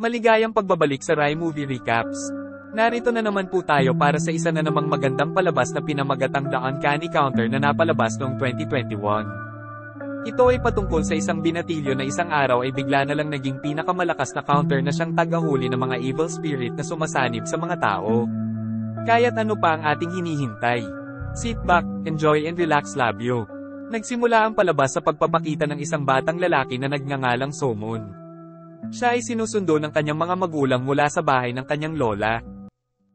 Maligayang pagbabalik sa Rai Movie Recaps. Narito na naman po tayo para sa isa na namang magandang palabas na pinamagatang The Uncanny Counter na napalabas noong 2021. Ito ay patungkol sa isang binatilyo na isang araw ay bigla na lang naging pinakamalakas na counter na siyang tagahuli ng mga evil spirit na sumasanib sa mga tao. Kaya't ano pa ang ating hinihintay? Sit back, enjoy and relax labyo. Nagsimula ang palabas sa pagpapakita ng isang batang lalaki na nagngangalang Somon. Siya ay sinusundo ng kanyang mga magulang mula sa bahay ng kanyang lola.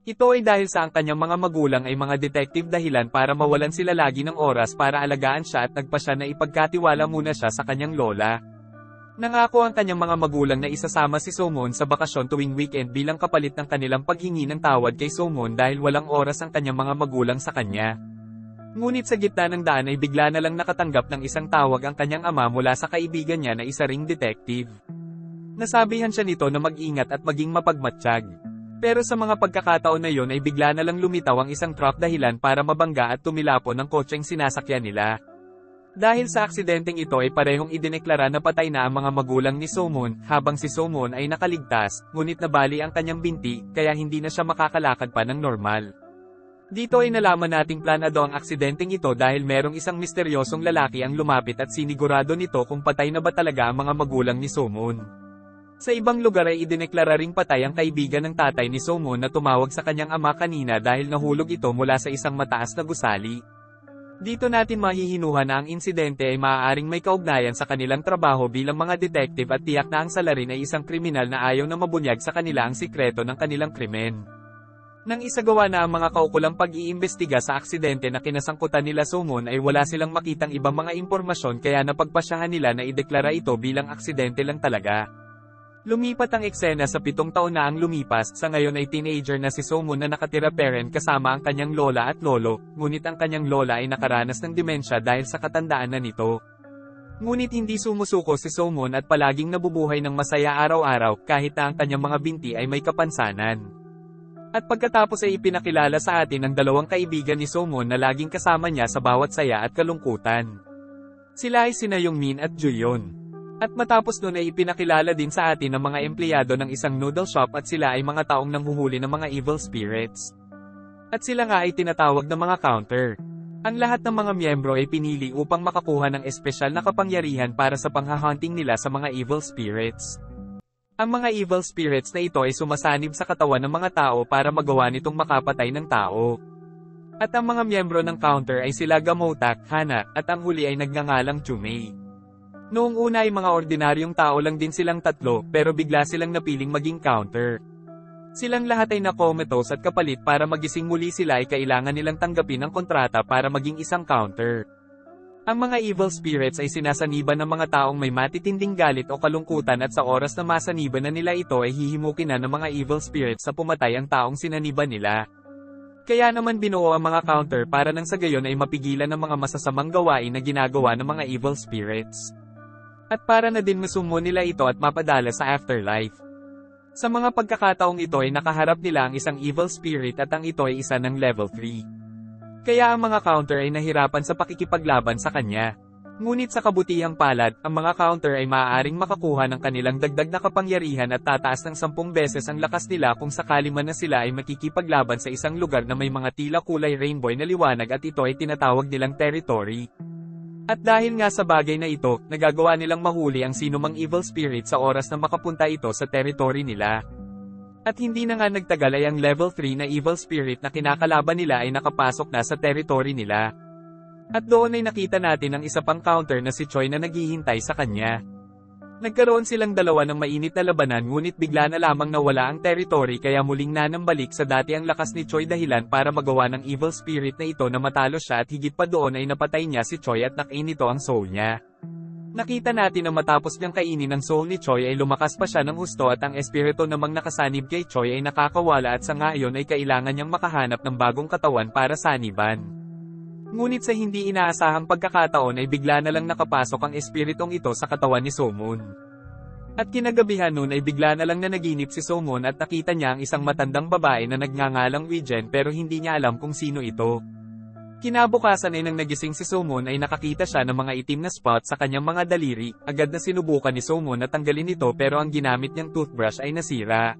Ito ay dahil sa ang kanyang mga magulang ay mga detective dahilan para mawalan sila lagi ng oras para alagaan siya at nagpa siya na ipagkatiwala muna siya sa kanyang lola. Nangako ang kanyang mga magulang na isasama si Somon sa bakasyon tuwing weekend bilang kapalit ng kanilang paghingi ng tawad kay Somon dahil walang oras ang kanyang mga magulang sa kanya. Ngunit sa gitna ng daan ay bigla na lang nakatanggap ng isang tawag ang kanyang ama mula sa kaibigan niya na isa ring detective. Nasabihan siya nito na mag-ingat at maging mapagmatsyag. Pero sa mga pagkakataon na yon ay bigla na lang lumitaw ang isang truck dahilan para mabangga at tumilapon ng kotseng sinasakyan nila. Dahil sa aksidenteng ito ay parehong idineklara na patay na ang mga magulang ni Somon, habang si Somon ay nakaligtas, ngunit nabali ang kanyang binti, kaya hindi na siya makakalakad pa ng normal. Dito ay nalaman nating planado ang aksidenteng ito dahil merong isang misteryosong lalaki ang lumapit at sinigurado nito kung patay na ba talaga ang mga magulang ni Somon. Sa ibang lugar ay idineklara ring patay ang kaibigan ng tatay ni Somon na tumawag sa kanyang ama kanina dahil nahulog ito mula sa isang mataas na gusali. Dito natin mahihinuha na ang insidente ay maaaring may kaugnayan sa kanilang trabaho bilang mga detective at tiyak na ang salarin ay isang kriminal na ayaw na mabunyag sa kanila ang sikreto ng kanilang krimen. Nang isagawa na ang mga kaukulang pag-iimbestiga sa aksidente na kinasangkutan nila Somon ay wala silang makitang ibang mga impormasyon kaya napagpasyahan nila na ideklara ito bilang aksidente lang talaga. Lumipat ang eksena sa 7 taon na ang lumipas, sa ngayon ay teenager na si Somon na nakatira parent kasama ang kanyang lola at lolo, ngunit ang kanyang lola ay nakaranas ng demensya dahil sa katandaan na nito. Ngunit hindi sumusuko si Somon at palaging nabubuhay ng masaya araw-araw kahit na ang kanyang mga binti ay may kapansanan. At pagkatapos ay ipinakilala sa atin ang dalawang kaibigan ni Somon na laging kasama niya sa bawat saya at kalungkutan. Sila ay sina Yongmin at Juyeon. At matapos nun ay ipinakilala din sa atin ang mga empleyado ng isang noodle shop at sila ay mga taong nanghuhuli ng mga evil spirits. At sila nga ay tinatawag na mga counter. Ang lahat ng mga miyembro ay pinili upang makakuha ng espesyal na kapangyarihan para sa panghahunting nila sa mga evil spirits. Ang mga evil spirits na ito ay sumasanib sa katawan ng mga tao para magawa nitong makapatay ng tao. At ang mga miyembro ng counter ay sila Gamotak, Hana, at ang huli ay nagngangalang Chumei. Noong una ay mga ordinaryong tao lang din silang tatlo, pero bigla silang napiling maging counter. Silang lahat ay na-comatose at kapalit para magising muli sila ay kailangan nilang tanggapin ang kontrata para maging isang counter. Ang mga evil spirits ay sinasaniban ng mga taong may matitinding galit o kalungkutan at sa oras na masaniban na nila ito ay hihimukin na ng mga evil spirits sa pumatay ang taong sinaniban nila. Kaya naman binuo ang mga counter para nang sa gayon ay mapigilan ng mga masasamang gawain na ginagawa ng mga evil spirits. At para na din masumo nila ito at mapadala sa afterlife. Sa mga pagkakataong ito ay nakaharap nila ang isang evil spirit at ang ito ay isa ng level 3. Kaya ang mga counter ay nahirapan sa pakikipaglaban sa kanya. Ngunit sa kabutihang palad, ang mga counter ay maaaring makakuha ng kanilang dagdag na kapangyarihan at tataas ng 10 beses ang lakas nila kung sakali man na sila ay makikipaglaban sa isang lugar na may mga tila kulay rainbow na liwanag at ito ay tinatawag nilang territory. At dahil nga sa bagay na ito, nagagawa nilang mahuli ang sinumang evil spirit sa oras na makapunta ito sa territory nila. At hindi na nga nagtagal ay ang level 3 na evil spirit na kinakalaban nila ay nakapasok na sa territory nila. At doon ay nakita natin ang isa pang counter na si Choi na naghihintay sa kanya. Nagkaroon silang dalawa ng mainit na labanan ngunit bigla na lamang nawala ang territory kaya muling nanambalik sa dati ang lakas ni Choi dahilan para magawa ng evil spirit na ito na matalo siya at higit pa doon ay napatay niya si Choi at nakain ito ang soul niya. Nakita natin na matapos niyang kainin ang soul ni Choi ay lumakas pa siya ng husto at ang espiritu namang nakasanib kay Choi ay nakakawala at sa ngayon ay kailangan niyang makahanap ng bagong katawan para saniban. Ngunit sa hindi inaasahang pagkakataon ay bigla na lang nakapasok ang espiritong ito sa katawan ni Somon. At kinagabihan nun ay bigla na lang nanaginip si Somon at nakita niya ang isang matandang babae na nagngangalang Wijen pero hindi niya alam kung sino ito. Kinabukasan ay nang nagising si Somon ay nakakita siya ng mga itim na spot sa kanyang mga daliri, agad na sinubukan ni Somon na tanggalin ito pero ang ginamit niyang toothbrush ay nasira.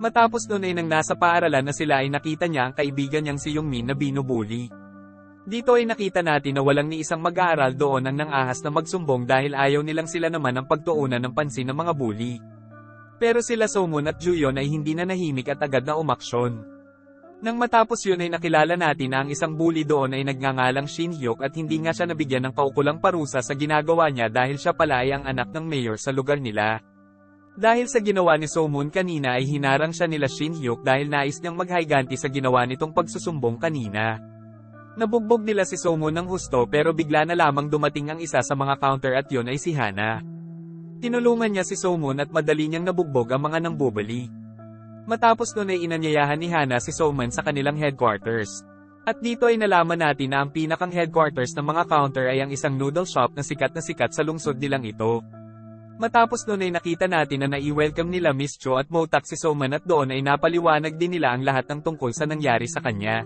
Matapos noon ay nang nasa paaralan na sila ay nakita niya ang kaibigan niyang si Yongmin na binubuli. Dito ay nakita natin na walang ni isang mag-aaral doon ang nangahas na magsumbong dahil ayaw nilang sila naman ang pagtuunan ng pansin ng mga bully. Pero sila Somon at Juyon ay hindi na nahimik at agad na umaksyon. Nang matapos yun ay nakilala natin na ang isang bully doon ay nagngangalang Shin Hyuk at hindi nga siya nabigyan ng kaukulang parusa sa ginagawa niya dahil siya pala ay ang anak ng mayor sa lugar nila. Dahil sa ginawa ni Somon kanina ay hinarang siya nila Shin Hyuk dahil nais niyang maghayganti sa ginawa nitong pagsusumbong kanina. Nabugbog nila si Somon ng husto pero bigla na lamang dumating ang isa sa mga counter at yun ay si Hana. Tinulungan niya si Somon at madali niyang nabugbog ang mga nangbubuli. Matapos nun ay inanyayahan ni Hana si Somon sa kanilang headquarters. At dito ay nalaman natin na ang pinakang headquarters ng mga counter ay ang isang noodle shop na sikat sa lungsod nilang ito. Matapos noon ay nakita natin na nai-welcome nila Miss Cho at Motak si Somon at doon ay napaliwanag din nila ang lahat ng tungkol sa nangyari sa kanya.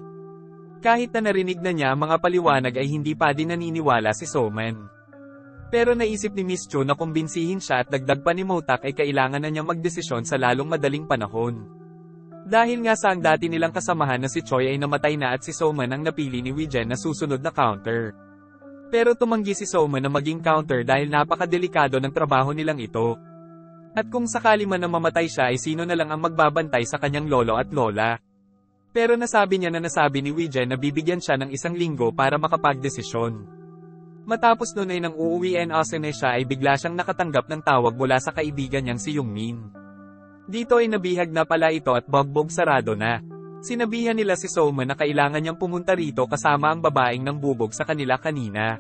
Kahit na narinig na niya ang mga paliwanag ay hindi pa din naniniwala si Somon. Pero naisip ni Miss Cho na kumbinsihin siya at dagdag pa ni Motak ay kailangan na niyang magdesisyon sa lalong madaling panahon. Dahil nga sa ang dati nilang kasamahan na si Choi ay namatay na at si Somon ang napili ni Wijen na susunod na counter. Pero tumanggi si Somon na maging counter dahil napakadelikado ng trabaho nilang ito. At kung sakali man na mamatay siya ay sino na lang ang magbabantay sa kanyang lolo at lola. Pero nasabi niya na nasabi ni Wijen na bibigyan siya ng 1 linggo para makapagdesisyon. Matapos noon ay nang uuwiin Asune siya ay bigla siyang nakatanggap ng tawag mula sa kaibigan niyang si Yongmin. Dito ay nabihag na pala ito at bogbog sarado na. Sinabihan nila si Somon na kailangan niyang pumunta rito kasama ang babaeng nang bubog sa kanila kanina.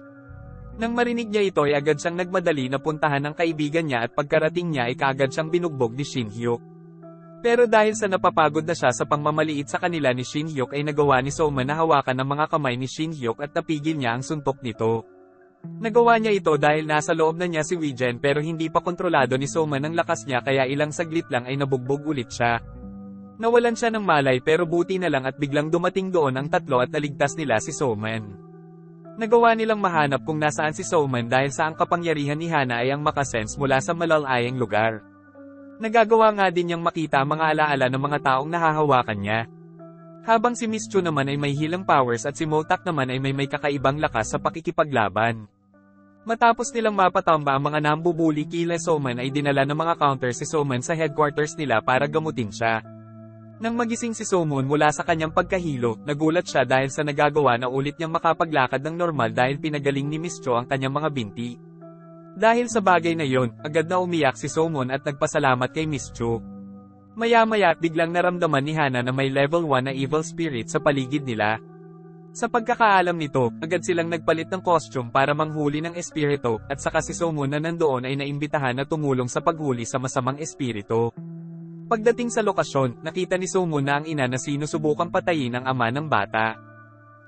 Nang marinig niya ito ay agad siyang nagmadali na puntahan ng kaibigan niya at pagkarating niya ay kaagad siyang binugbog ni Shin Hyuk. Pero dahil sa napapagod na siya sa pangmamaliit sa kanila ni Shin Hyuk ay nagawa ni Somon na hawakan ang mga kamay ni Shin Hyuk at napigil niya ang suntok nito. Nagawa niya ito dahil nasa loob na niya si Wijen pero hindi pa kontrolado ni Somon ang lakas niya kaya ilang saglit lang ay nabugbog ulit siya. Nawalan siya ng malay pero buti na lang at biglang dumating doon ang tatlo at naligtas nila si Somon. Nagawa nilang mahanap kung nasaan si Somon dahil sa ang kapangyarihan ni Hana ay ang makasense mula sa malalayang lugar. Nagagawa nga din niyang makita ang mga alaala ng mga taong nahahawakan niya. Habang si Miss Chu naman ay may healing powers at si Motak naman ay may kakaibang lakas sa pakikipaglaban. Matapos nilang mapatamba ang mga nambubuli kila Somon ay dinala ng mga counter si Somon sa headquarters nila para gamutin siya. Nang magising si Somon mula sa kanyang pagkahilo, nagulat siya dahil sa nagagawa na ulit niyang makapaglakad ng normal dahil pinagaling ni Miss Cho ang kanyang mga binti. Dahil sa bagay na yon, agad na umiyak si Somon at nagpasalamat kay Miss Cho. Maya-maya biglang naramdaman ni Hana na may level 1 na evil spirit sa paligid nila. Sa pagkakaalam nito, agad silang nagpalit ng costume para manghuli ng espiritu, at saka si Somon na nandoon ay naimbitahan na tumulong sa paghuli sa masamang espiritu. Pagdating sa lokasyon, nakita ni Somon na ang ina na sinusubukang patayin ang ama ng bata.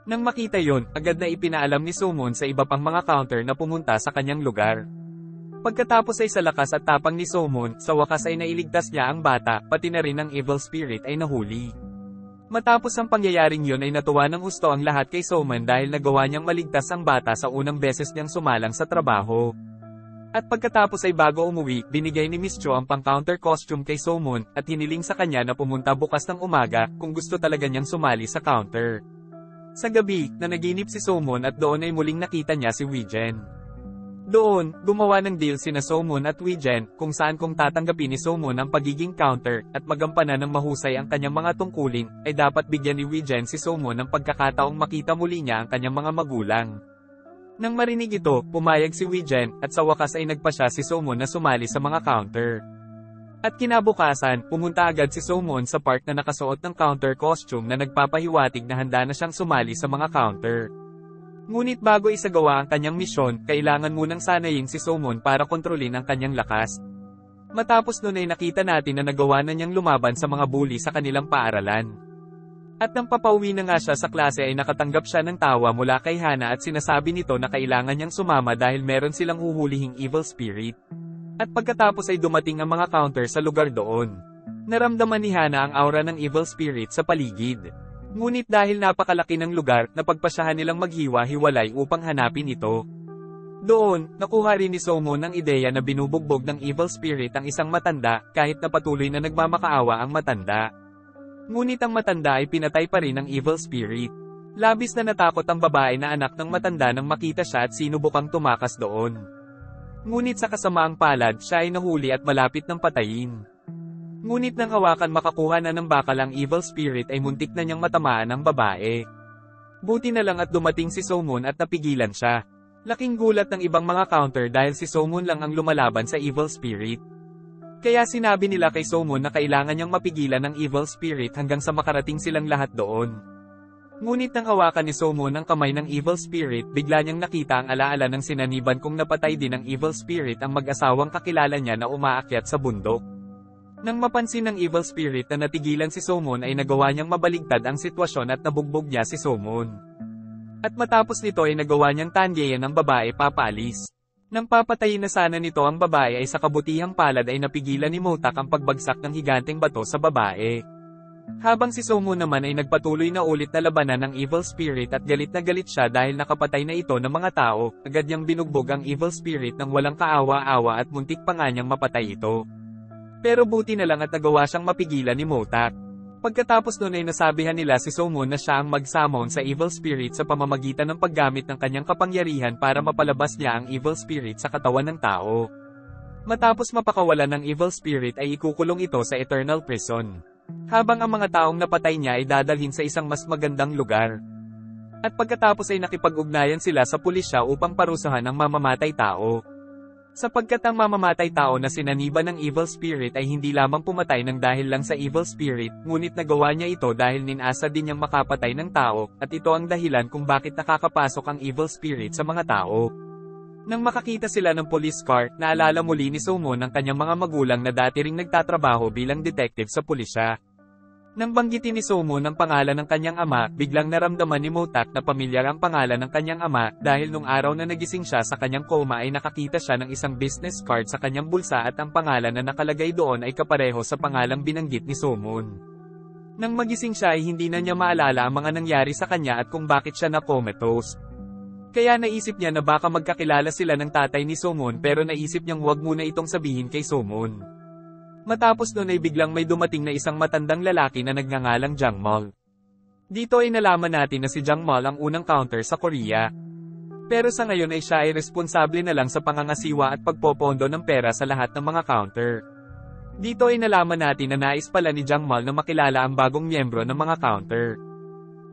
Nang makita yon, agad na ipinaalam ni Somon sa iba pang mga counter na pumunta sa kanyang lugar. Pagkatapos ay sa lakas at tapang ni Somon, sa wakas ay nailigtas niya ang bata, pati na rin ang evil spirit ay nahuli. Matapos ang pangyayaring yon ay natuwa ng husto ang lahat kay Somon dahil nagawa niyang maligtas ang bata sa unang beses niyang sumalang sa trabaho. At pagkatapos ay bago umuwi, binigay ni Miss Cho ang pang-counter costume kay Somon, at hiniling sa kanya na pumunta bukas ng umaga, kung gusto talaga niyang sumali sa counter. Sa gabi, nanaginip si Somon at doon ay muling nakita niya si Wijen. Doon, gumawa ng deal sina Somon at Wijen, kung saan kung tatanggapin ni Somon ang pagiging counter, at magampanan ng mahusay ang kanyang mga tungkulin, ay dapat bigyan ni Wijen si Somon ng pagkakataong makita muli niya ang kanyang mga magulang. Nang marinig ito, pumayag si Wijen, at sa wakas ay nagpa siya si Somon na sumali sa mga counter. At kinabukasan, pumunta agad si Somon sa park na nakasuot ng counter costume na nagpapahiwatig na handa na siyang sumali sa mga counter. Ngunit bago isagawa ang kanyang misyon, kailangan munang sanayin si Somon para kontrolin ang kanyang lakas. Matapos nun ay nakita natin na nagawa na niyang lumaban sa mga bully sa kanilang paaralan. At nang papauwi na nga siya sa klase ay nakatanggap siya ng tawa mula kay Hana at sinasabi nito na kailangan niyang sumama dahil meron silang huhulihing evil spirit. At pagkatapos ay dumating ang mga counter sa lugar doon. Naramdaman ni Hana ang aura ng evil spirit sa paligid. Ngunit dahil napakalaki ng lugar, napagpasyahan nilang maghiwa-hiwalay upang hanapin ito. Doon, nakuha rin ni Somon ang ideya na binubugbog ng evil spirit ang isang matanda, kahit na patuloy na nagmamakaawa ang matanda. Ngunit ang matanda ay pinatay pa rin ng evil spirit. Labis na natakot ang babae na anak ng matanda nang makita siya at sinubukang tumakas doon. Ngunit sa kasamaang palad, siya ay nahuli at malapit ng patayin. Ngunit nang hawakan makakuha na ng bakal ang evil spirit ay muntik na niyang matamaan ang babae. Buti na lang at dumating si Somon at napigilan siya. Laking gulat ng ibang mga counter dahil si Somon lang ang lumalaban sa evil spirit. Kaya sinabi nila kay Somon na kailangan niyang mapigilan ang evil spirit hanggang sa makarating silang lahat doon. Ngunit nang hawakan ni Somon ang kamay ng evil spirit, bigla niyang nakita ang alaala ng sinaniban kung napatay din ng evil spirit ang mag-asawang kakilala niya na umaakyat sa bundok. Nang mapansin ng evil spirit na natigilan si Somon ay nagawa niyang mabaligtad ang sitwasyon at nabugbog niya si Somon. At matapos nito ay nagawa niyang tanggihan ang babae papaalis. Nang papatayin na sana nito ang babae ay sa kabutihang palad ay napigilan ni Motak ang pagbagsak ng higanteng bato sa babae. Habang si Somon naman ay nagpatuloy na ulit na labanan ng evil spirit at galit na galit siya dahil nakapatay na ito ng mga tao, agad niyang binugbog ang evil spirit ng walang kaawa-awa at muntik pa nga niyang mapatay ito. Pero buti na lang at nagawa siyang mapigilan ni Motak. Pagkatapos nun ay nasabihan nila si Somon na siya ang mag-summon sa evil spirit sa pamamagitan ng paggamit ng kanyang kapangyarihan para mapalabas niya ang evil spirit sa katawan ng tao. Matapos mapakawalan ng evil spirit ay ikukulong ito sa eternal prison. Habang ang mga taong napatay niya ay dadalhin sa isang mas magandang lugar. At pagkatapos ay nakipag-ugnayan sila sa pulisya upang parusahan ang mamamatay tao. Sapagkat ang mamamatay tao na sinaniban ng evil spirit ay hindi lamang pumatay ng dahil lang sa evil spirit, ngunit nagawa niya ito dahil ninasa din niyang makapatay ng tao, at ito ang dahilan kung bakit nakakapasok ang evil spirit sa mga tao. Nang makakita sila ng police car, naalala muli ni Somon ang kanyang mga magulang na dati ring nagtatrabaho bilang detective sa pulisya. Nang banggitin ni Somon ang pangalan ng kanyang ama, biglang naramdaman ni Motak na pamilyar ang pangalan ng kanyang ama, dahil nung araw na nagising siya sa kanyang coma ay nakakita siya ng isang business card sa kanyang bulsa at ang pangalan na nakalagay doon ay kapareho sa pangalang binanggit ni Somon. Nang magising siya ay hindi na niya maalala ang mga nangyari sa kanya at kung bakit siya na-comatose. Kaya naisip niya na baka magkakilala sila ng tatay ni Somon pero naisip niyang huwag muna itong sabihin kay Somon. Matapos nun ay biglang may dumating na isang matandang lalaki na nagngangalang Jang Mal. Dito ay nalaman natin na si Jang Mal ang unang counter sa Korea. Pero sa ngayon ay siya ay responsable na lang sa pangangasiwa at pagpopondo ng pera sa lahat ng mga counter. Dito ay nalaman natin na nais pala ni Jang Mal na makilala ang bagong miyembro ng mga counter.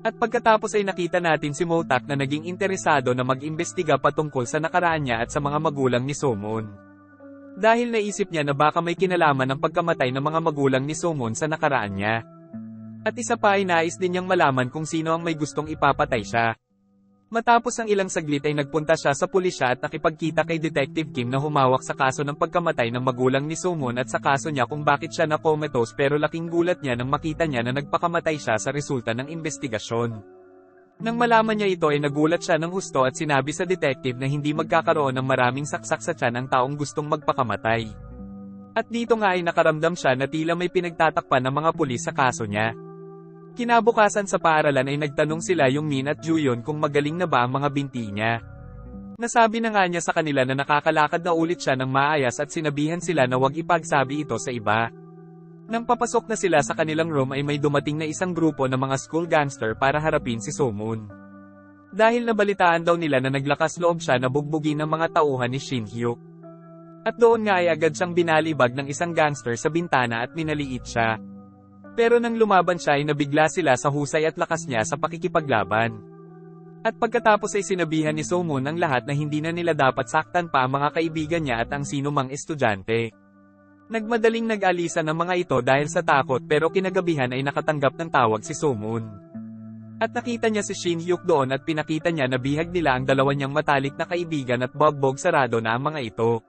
At pagkatapos ay nakita natin si Motak na naging interesado na mag-imbestiga patungkol sa nakaraan niya at sa mga magulang ni Somon. Dahil naisip niya na baka may kinalaman ang pagkamatay ng mga magulang ni Somon sa nakaraan niya. At isa pa ay nais din niyang malaman kung sino ang may gustong ipapatay siya. Matapos ang ilang saglit ay nagpunta siya sa pulisya at nakipagkita kay Detective Kim na humawak sa kaso ng pagkamatay ng magulang ni Somon at sa kaso niya kung bakit siya na-comatose, pero laking gulat niya nang makita niya na nagpakamatay siya sa resulta ng investigasyon. Nang malaman niya ito ay nagulat siya ng husto at sinabi sa detective na hindi magkakaroon ng maraming saksak sa tiyan ang taong gustong magpakamatay. At dito nga ay nakaramdam siya na tila may pinagtatakpan ng mga pulis sa kaso niya. Kinabukasan sa paaralan ay nagtanong sila yung Min at Juyon kung magaling na ba ang mga binti niya. Nasabi na nga niya sa kanila na nakakalakad na ulit siya ng maayos at sinabihan sila na huwag ipagsabi ito sa iba. Nang papasok na sila sa kanilang room ay may dumating na isang grupo ng mga school gangster para harapin si Somon. Dahil nabalitaan daw nila na naglakas loob siya na bugbugin ng mga tauhan ni Shin Hyuk. At doon nga ay agad siyang binalibag ng isang gangster sa bintana at minaliit siya. Pero nang lumaban siya ay nabigla sila sa husay at lakas niya sa pakikipaglaban. At pagkatapos ay sinabihan ni Somon ang lahat na hindi na nila dapat saktan pa ang mga kaibigan niya at ang sino mang estudyante. Nagmadaling nag-alisan ng mga ito dahil sa takot, pero kinagabihan ay nakatanggap ng tawag si Somon. At nakita niya si Shin Hyuk doon at pinakita niya na bihag nila ang dalawa niyang matalik na kaibigan at bogbog sarado na ang mga ito.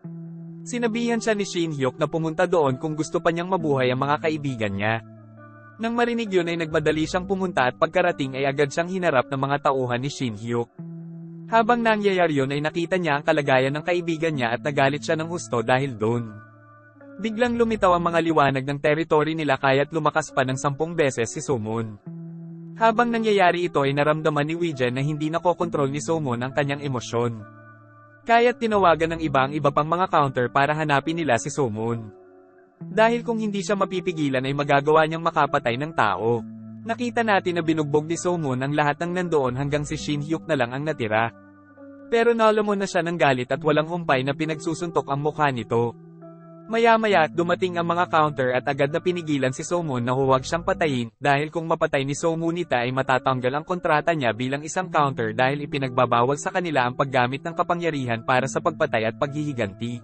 Sinabihan siya ni Shin Hyuk na pumunta doon kung gusto pa niyang mabuhay ang mga kaibigan niya. Nang marinig yun ay nagmadali siyang pumunta at pagkarating ay agad siyang hinarap ng mga tauhan ni Shin Hyuk. Habang nangyayari yun ay nakita niya ang kalagayan ng kaibigan niya at nagalit siya ng husto dahil doon. Biglang lumitaw ang mga liwanag ng teritoryo nila kaya't lumakas pa ng 10 beses si Somon. Habang nangyayari ito ay naramdaman ni Wijen na hindi nakokontrol ni Somon ang kanyang emosyon. Kaya't tinawagan ng iba pang mga counter para hanapin nila si Somon. Dahil kung hindi siya mapipigilan ay magagawa niyang makapatay ng tao. Nakita natin na binugbog ni Somon ang lahat ng nandoon hanggang si Shin Hyuk na lang ang natira. Pero nalamon na siya ng galit at walang humpay na pinagsusuntok ang mukha nito. Maya-maya, dumating ang mga counter at agad na pinigilan si Somon na huwag siyang patayin, dahil kung mapatay ni Somunita ay matatanggal ang kontrata niya bilang isang counter dahil ipinagbabawal sa kanila ang paggamit ng kapangyarihan para sa pagpatay at paghihiganti.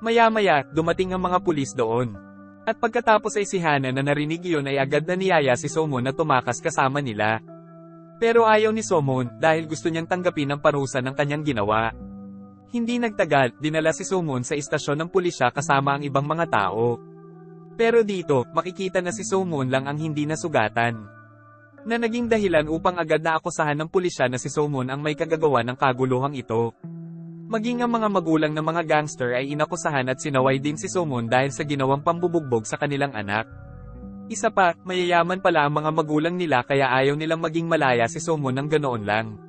Maya-maya, dumating ang mga pulis doon. At pagkatapos ay si Hana na narinig iyon ay agad na niyaya si Somon na tumakas kasama nila. Pero ayaw ni Somon dahil gusto niyang tanggapin ang parusa ng kanyang ginawa. Hindi nagtagal, dinala si Somon sa istasyon ng pulisya kasama ang ibang mga tao. Pero dito, makikita na si Somon lang ang hindi nasugatan. Na naging dahilan upang agad na akusahan ng pulisya na si Somon ang may kagagawa ng kaguluhang ito. Maging ang mga magulang ng mga gangster ay inakusahan at sinaway din si Somon dahil sa ginawang pambubugbog sa kanilang anak. Isa pa, mayayaman pala ang mga magulang nila kaya ayaw nilang maging malaya si Somon ng ganoon lang.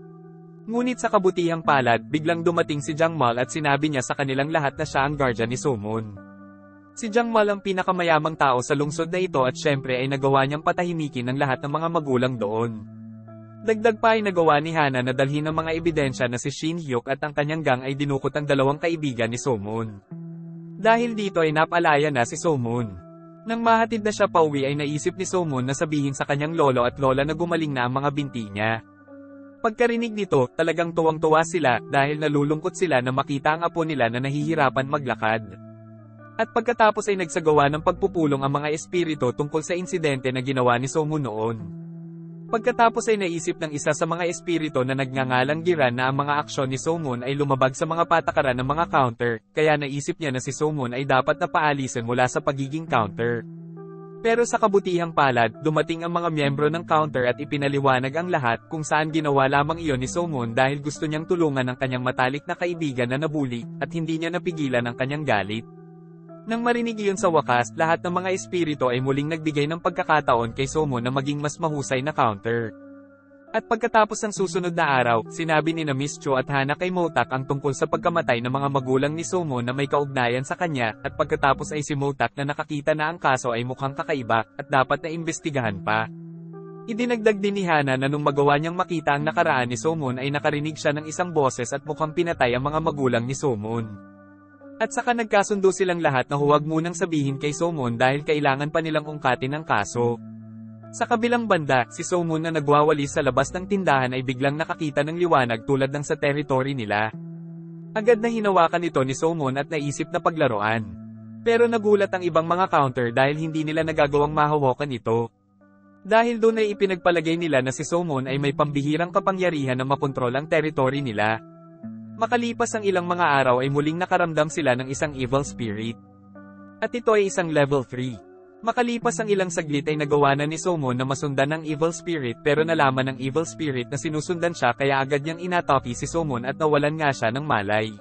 Ngunit sa kabutihang palad, biglang dumating si Jangmal at sinabi niya sa kanilang lahat na siya ang guardian ni Somon. Si Jangmal ang pinakamayamang tao sa lungsod na ito at syempre ay nagawa niyang patahimikin ang lahat ng mga magulang doon. Dagdag pa ay nagawa ni Hana na dalhin ng mga ebidensya na si Shin Hyuk at ang kanyang gang ay dinukot ang dalawang kaibigan ni Somon. Dahil dito ay napalaya na si Somon. Nang mahatid na siya pauwi ay naisip ni Somon na sabihin sa kanyang lolo at lola na gumaling na ang mga binti niya. Pagkarinig nito, talagang tuwang-tuwa sila dahil nalulungkot sila na makita ang apo nila na nahihirapan maglakad. At pagkatapos ay nagsagawa ng pagpupulong ang mga espiritu tungkol sa insidente na ginawa ni Somon noon. Pagkatapos ay naisip ng isa sa mga espiritu na nagngangalang Giran na ang mga aksyon ni Somon ay lumabag sa mga patakaran ng mga counter, kaya naisip niya na si Somon ay dapat na paalisin mula sa pagiging counter. Pero sa kabutihang palad, dumating ang mga miyembro ng counter at ipinaliwanag ang lahat kung saan ginawa lamang iyon ni Somon dahil gusto niyang tulungan ang kanyang matalik na kaibigan na nabuli, at hindi niya napigilan ang kanyang galit. Nang marinig iyon sa wakas, lahat ng mga espiritu ay muling nagbigay ng pagkakataon kay Somon na maging mas mahusay na counter. At pagkatapos ng susunod na araw, sinabi ni Miss Cho at Hana kay Motak ang tungkol sa pagkamatay ng mga magulang ni Somon na may kaugnayan sa kanya, at pagkatapos ay si Motak na nakakita na ang kaso ay mukhang kakaiba, at dapat na imbestigahan pa. Idinagdag din ni Hana na nung magawa niyang makita ang nakaraan ni Somon ay nakarinig siya ng isang boses at mukhang pinatay ang mga magulang ni Somon. At saka nagkasundo silang lahat na huwag munang sabihin kay Somon dahil kailangan pa nilang ungkatin ang kaso. Sa kabilang banda, si Somon na nagwawalis sa labas ng tindahan ay biglang nakakita ng liwanag tulad ng sa territory nila. Agad na hinawakan ito ni Somon at naisip na paglaruan. Pero nagulat ang ibang mga counter dahil hindi nila nagagawang mahawakan ito. Dahil doon ay ipinagpalagay nila na si Somon ay may pambihirang kapangyarihan na makontrol ang territory nila. Makalipas ang ilang mga araw ay muling nakaramdam sila ng isang evil spirit. At ito ay isang level 3. Makalipas ang ilang saglit ay nagawa na ni Somon na masundan ng evil spirit pero nalaman ng evil spirit na sinusundan siya kaya agad niyang inatake si Somon at nawalan nga siya ng malay.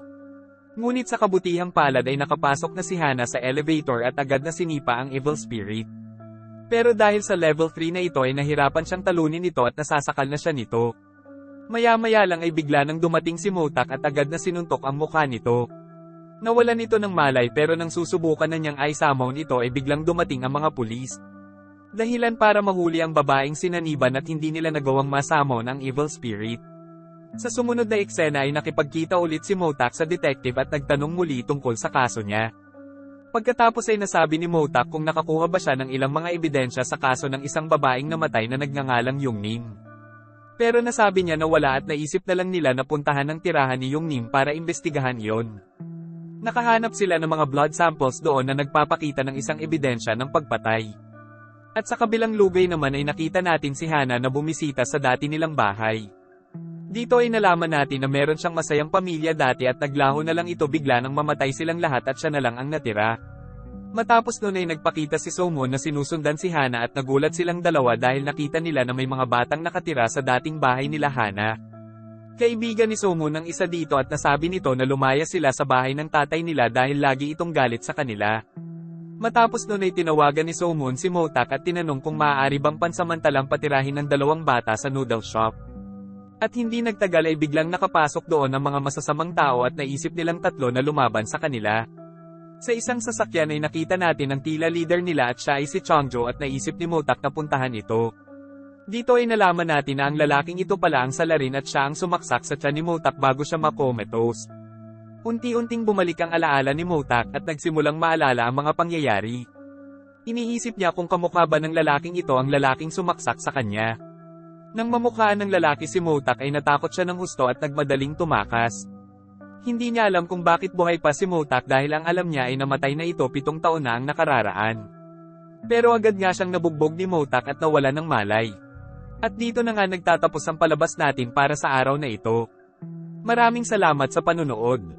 Ngunit sa kabutihang palad ay nakapasok na si Hana sa elevator at agad na sinipa ang evil spirit. Pero dahil sa level 3 na ito ay nahirapan siyang talunin ito at nasasakal na siya nito. Maya-maya lang ay bigla nang dumating si Motak at agad na sinuntok ang mukha nito. Nawalan ito ng malay pero nang susubukan na niyang i-summon ito ay biglang dumating ang mga pulis. Dahilan para mahuli ang babaeng sinaniban at hindi nila nagawang ma-summon ang evil spirit. Sa sumunod na eksena ay nakipagkita ulit si Motak sa detective at nagtanong muli tungkol sa kaso niya. Pagkatapos ay nasabi ni Motak kung nakakuha ba siya ng ilang mga ebidensya sa kaso ng isang babaeng namatay na nagngangalang Yongnim. Pero nasabi niya na wala at naisip na lang nila na puntahan ng tirahan ni Yongnim para imbestigahan iyon. Nakahanap sila ng mga blood samples doon na nagpapakita ng isang ebidensya ng pagpatay. At sa kabilang lugay naman ay nakita natin si Hana na bumisita sa dati nilang bahay. Dito ay nalaman natin na meron siyang masayang pamilya dati at naglaho na lang ito bigla nang mamatay silang lahat at siya na lang ang natira. Matapos noon ay nagpakita si Somon na sinusundan si Hana at nagulat silang dalawa dahil nakita nila na may mga batang nakatira sa dating bahay nila Hana. Kaibigan ni Somon ang isa dito at nasabi nito na lumaya sila sa bahay ng tatay nila dahil lagi itong galit sa kanila. Matapos nun ay tinawagan ni So-moon si Motak at tinanong kung maaari bang pansamantalang patirahin ng dalawang bata sa noodle shop. At hindi nagtagal ay biglang nakapasok doon ang mga masasamang tao at naisip nilang tatlo na lumaban sa kanila. Sa isang sasakyan ay nakita natin ang tila leader nila at siya ay si Changjo at naisip ni Motak na puntahan ito. Dito ay nalaman natin na ang lalaking ito pala ang salarin at siya ang sumaksak sa tiyan ni Motak bago siya makomatose. Unti-unting bumalik ang alaala ni Motak at nagsimulang maalala ang mga pangyayari. Iniisip niya kung kamukha ba ng lalaking ito ang lalaking sumaksak sa kanya. Nang mamukhaan ng lalaki si Motak ay natakot siya ng husto at nagmadaling tumakas. Hindi niya alam kung bakit buhay pa si Motak dahil ang alam niya ay namatay na ito 7 taon na ang nakararaan. Pero agad nga siyang nabugbog ni Motak at nawala ng malay. At dito na nga nagtatapos ang palabas natin para sa araw na ito. Maraming salamat sa panunood.